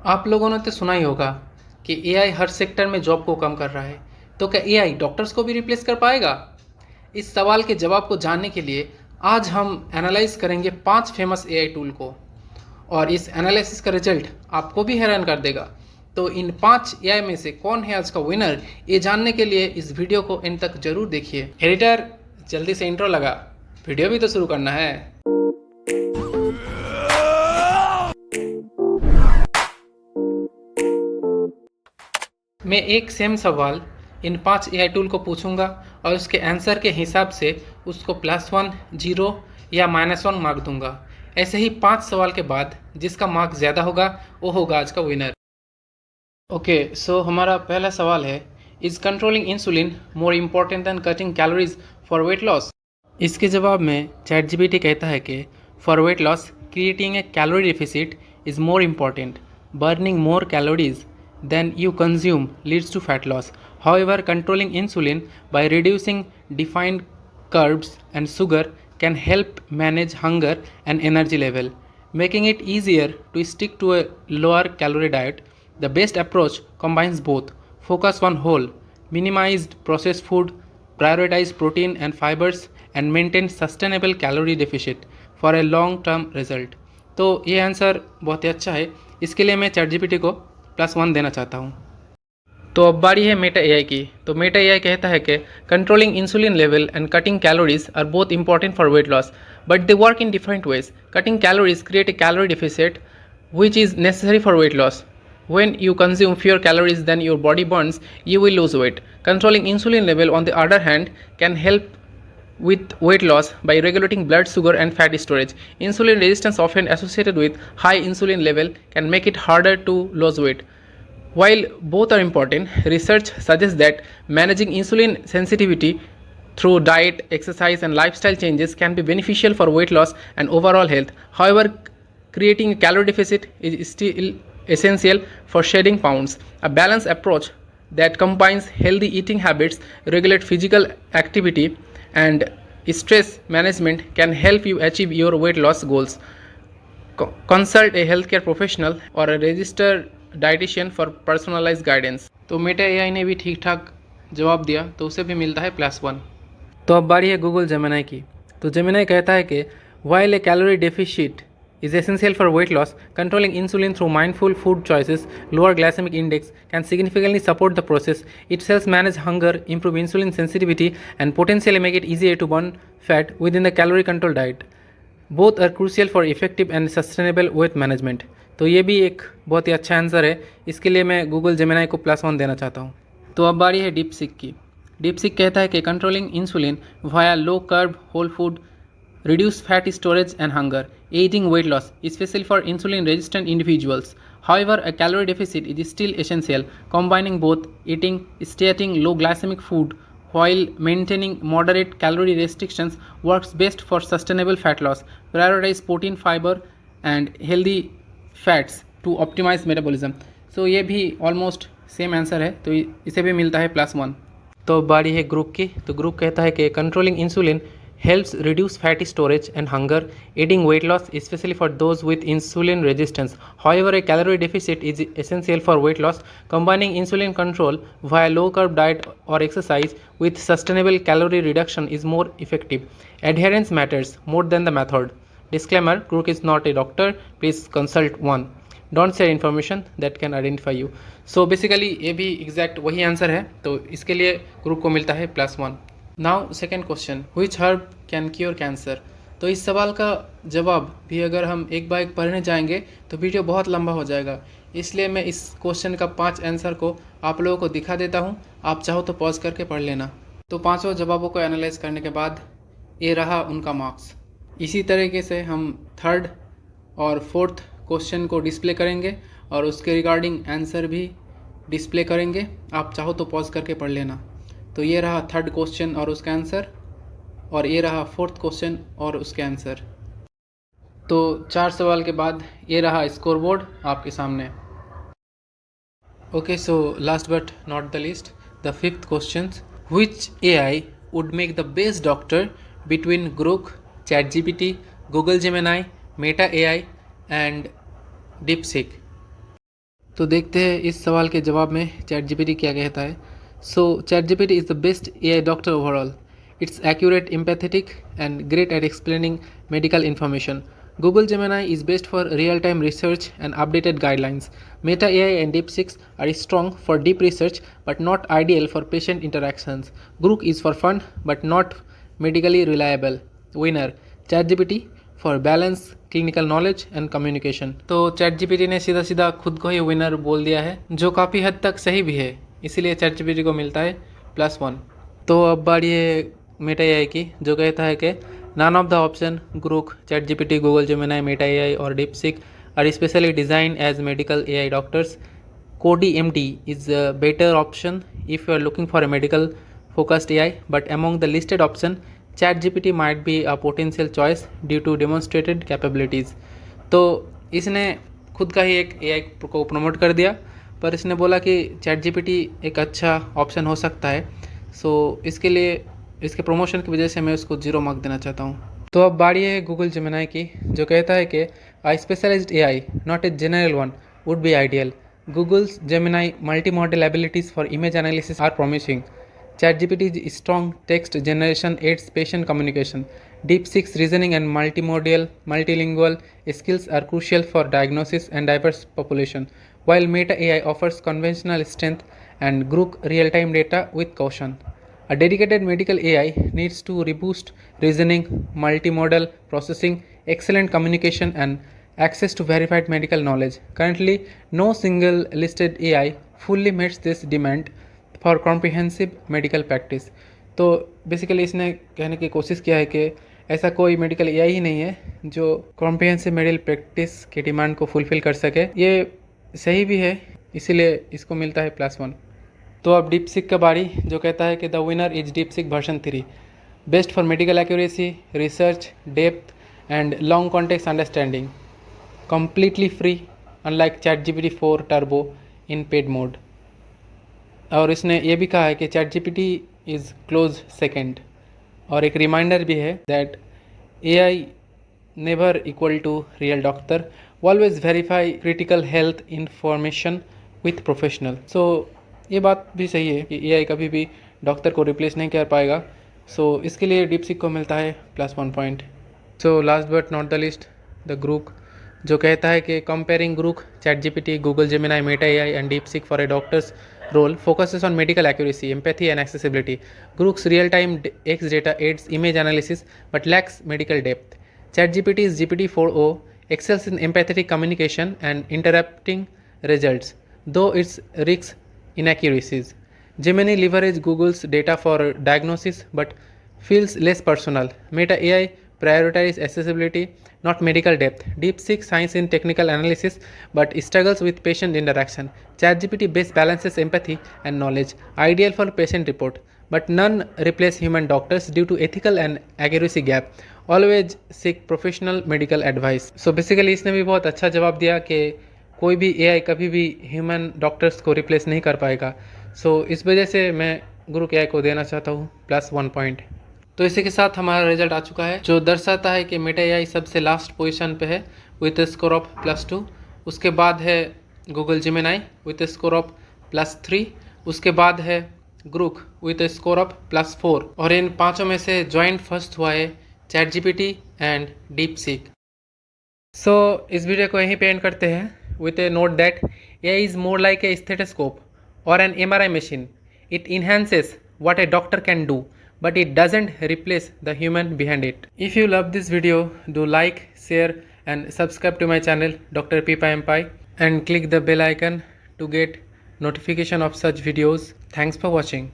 आप लोगों ने तो सुना ही होगा कि एआई हर सेक्टर में जॉब को कम कर रहा है। तो क्या एआई डॉक्टर्स को भी रिप्लेस कर पाएगा? इस सवाल के जवाब को जानने के लिए आज हम एनालाइज करेंगे 5 फेमस एआई टूल को, और इस एनालिसिस का रिजल्ट आपको भी हैरान कर देगा। तो इन 5 एआई में से कौन है आज का विनर, ये जानने के लिए इस वीडियो को एंड तक जरूर देखिए। एडिटर, जल्दी से इंट्रो लगा, वीडियो भी तो शुरू करना है। मैं एक सेम सवाल इन 5 एआई टूल को पूछूंगा और उसके आंसर के हिसाब से उसको +1, 0 या -1 मार्क दूंगा। ऐसे ही 5 सवाल के बाद जिसका मार्क ज़्यादा होगा वो होगा आज का विनर। ओके, सो हमारा पहला सवाल है, is controlling insulin more important than cutting calories for weight loss? इसके जवाब में चैट जीपीटी कहता है कि for weight loss creating a calorie deficit is more important, burning more calories than you consume leads to fat loss. However, controlling insulin by reducing defined carbs and sugar can help manage hunger and energy level, making it easier to stick to a lower calorie diet. The best approach combines both. Focus on whole, minimized processed food, prioritize protein and fibers, and maintain sustainable calorie deficit for a long term result. तो ये answer बहुत ही अच्छा है। इसके लिए मैं chat GPT को +1 देना चाहता हूँ। तो अब बारी है मेटा एआई की। तो मेटा एआई कहता है कि controlling insulin level and cutting calories are both important for weight loss, but they work in different ways. Cutting calories create a calorie deficit which is necessary for weight loss. When you consume fewer calories than your body burns, you will lose weight. Controlling insulin level, on the other hand, can help with weight loss by regulating blood sugar and fat storage. Insulin resistance, often associated with high insulin level, can make it harder to lose weight. While both are important, research suggests that managing insulin sensitivity through diet, exercise, and lifestyle changes can be beneficial for weight loss and overall health. However, creating a calorie deficit is still essential for shedding pounds. A balanced approach that combines healthy eating habits, regulate physical activity, and stress management can help you achieve your weight loss goals. Consult a healthcare professional or a registered dietitian for personalise guidance. तो Meta AI ने भी ठीक ठाक जवाब दिया, तो उसे भी मिलता है +1। तो अब बारी है गूगल जेमिनी की। तो जेमिनी कहता है कि while a calorie deficit is essential for weight loss, controlling insulin through mindful food choices, lower glycemic index, can significantly support the process. It helps manage hunger, improve insulin sensitivity, and potentially make it easier to burn fat within the calorie control diet. Both are crucial for effective and sustainable weight management. तो ये भी एक बहुत ही अच्छा answer है। इसके लिए मैं गूगल जेमिनी को +1 देना चाहता हूँ। तो अब बारी है डीपसीक की। डीपसीक कहता है कि controlling insulin via low carb whole food reduce fat storage and hunger, aiding weight loss, especially for insulin resistant individuals. However, a calorie deficit is still essential. Combining both eating stating low glycemic food while maintaining moderate calorie restrictions works best for sustainable fat loss. Prioritize protein, fiber, and healthy fats to optimize metabolism. So ये भी almost same answer है, तो इसे भी मिलता है +1। तो बारी है ग्रुप की। तो ग्रुप कहता है कि controlling insulin helps reduce fat storage and hunger, aiding weight loss, especially for those with insulin resistance. However, a calorie deficit is essential for weight loss. Combining insulin control via low carb diet or exercise with sustainable calorie reduction is more effective. Adherence matters more than the method. Disclaimer: Crook is not a doctor. Please consult one. Don't share information that can identify you. So basically ये भी exact वही answer है, तो इसके लिए group को मिलता है +1। Now second question, which herb can cure cancer? तो इस सवाल का जवाब भी अगर हम एक बार एक पढ़ने जाएंगे तो वीडियो बहुत लंबा हो जाएगा, इसलिए मैं इस क्वेश्चन का 5 आंसर को आप लोगों को दिखा देता हूँ। आप चाहो तो पॉज करके पढ़ लेना। तो पांचों जवाबों को एनालाइज करने के बाद ये रहा उनका मार्क्स। इसी तरीके से हम थर्ड और फोर्थ क्वेश्चन को डिस्प्ले करेंगे और उसके रिगार्डिंग आंसर भी डिस्प्ले करेंगे। आप चाहो तो पॉज करके पढ़ लेना। तो ये रहा थर्ड क्वेश्चन और उसका आंसर, और ये रहा फोर्थ क्वेश्चन और उसके आंसर। तो 4 सवाल के बाद ये रहा स्कोर बोर्ड आपके सामने। Okay, so last but not the least, the fifth question, which AI would make the best doctor between Grok, chat GPT, Google Gemini, Meta AI and DeepSeek? तो देखते हैं इस सवाल के जवाब में चैट जीपीटी क्या कहता है। So chat GPT is the best AI doctor overall. It's accurate, empathetic, and great at explaining medical information. Google Gemini is best for real-time research and updated guidelines. Meta AI and DeepSeek are strong for deep research but not ideal for patient interactions. Grok is for fun but not medically reliable. Winner ChatGPT for balance, clinical knowledge and communication. तो ChatGPT ने सीधा सीधा खुद को ही winner बोल दिया है, जो काफ़ी हद तक सही भी है, इसीलिए ChatGPT को मिलता है +1. तो अब बारी है मेटा एआई की, जो कहता है कि none of the option Grok, chat GPT, Google Gemini, Meta AI और DeepSeek are specially design as medical AI doctors. Cody MD is a better option if you are looking for a medical focused AI, but among the listed option chat GPT might be a potential choice due to demonstrated capabilities. तो इसने खुद का ही एक AI को promote कर दिया, पर इसने बोला कि चैट जीपीटी एक अच्छा ऑप्शन हो सकता है. सो इसके लिए, इसके प्रमोशन की वजह से मैं उसको 0 मार्क देना चाहता हूँ. तो अब बारी है गूगल जेमिनी की, जो कहता है कि I specialized AI not a general one would be ideal. Google's Gemini multi model abilities for image analysis are promising. ChatGPT's strong text generation aids patient communication. DeepSeek's reasoning and multilingual skills are crucial for diagnosis and diverse population, while Meta AI offers conventional strength and Grok real-time data with caution. A dedicated medical AI needs to reboost reasoning, multimodal processing, excellent communication, and access to verified medical knowledge. Currently, no single listed AI fully meets this demand for comprehensive medical practice. तो basically इसने कहने की कोशिश किया है कि ऐसा कोई मेडिकल एआई ही नहीं है जो कॉम्प्रिहेंसिव मेडिकल प्रैक्टिस के डिमांड को फुलफ़िल कर सके. ये सही भी है, इसीलिए इसको मिलता है +1. तो अब डीपसीक का बारी, जो कहता है कि the winner is DeepSeek version 3, best for medical accuracy, research, depth and long context understanding, completely free unlike ChatGPT 4 turbo in paid mode. और इसने ये भी कहा है कि ChatGPT इज़ क्लोज सेकेंड. और एक रिमाइंडर भी है that AI never equal to real doctor, always verify critical health information with professional. So ये बात भी सही है कि AI कभी भी डॉक्टर को रिप्लेस नहीं कर पाएगा. सो इसके लिए डीपसीक को मिलता है +1 point. So last but not the list, the Grok, जो कहता है कि comparing Grok, ChatGPT, Google Gemini, Meta AI and DeepSeek for a doctors role focuses on medical accuracy, empathy, and accessibility. Grook's real-time X data aids image analysis but lacks medical depth. ChatGPT's GPT-4o excels in empathetic communication and interpreting results, though it risks inaccuracies. Gemini leverages Google's data for diagnosis but feels less personal. Meta AI prioritizes accessibility, not medical depth. DeepSeek shines in technical analysis but struggles with patient interaction. ChatGPT best balances empathy and knowledge, ideal for patient report, but none replace human doctors due to ethical and accuracy gap. Always seek professional medical advice. So basically इसने भी बहुत अच्छा जवाब दिया कि कोई भी AI कभी भी ह्यूमन डॉक्टर्स को रिप्लेस नहीं कर पाएगा. सो इस वजह से मैं ग्रोक AI को देना चाहता हूँ +1 पॉइंट. तो इसी के साथ हमारा रिजल्ट आ चुका है, जो दर्शाता है कि मेटा एआई सबसे लास्ट पोजीशन पे है विथ स्कोर ऑफ +2. उसके बाद है Google Gemini with score of +3. उसके बाद है ग्रोक विथ स्कोर ऑफ +4. और इन पांचों में से जॉइंट फर्स्ट हुआ है ChatGPT एंड डीपसीक. सो इस वीडियो को यहीं पे एंड करते हैं with A note that AI is more like a stethoscope और N MRI machine. It enhances what a doctor can do, but it doesn't replace the human behind it. If you love this video, do like, share and subscribe to my channel Dr. Pipa Empai and click the bell icon to get notification of such videos. Thanks for watching.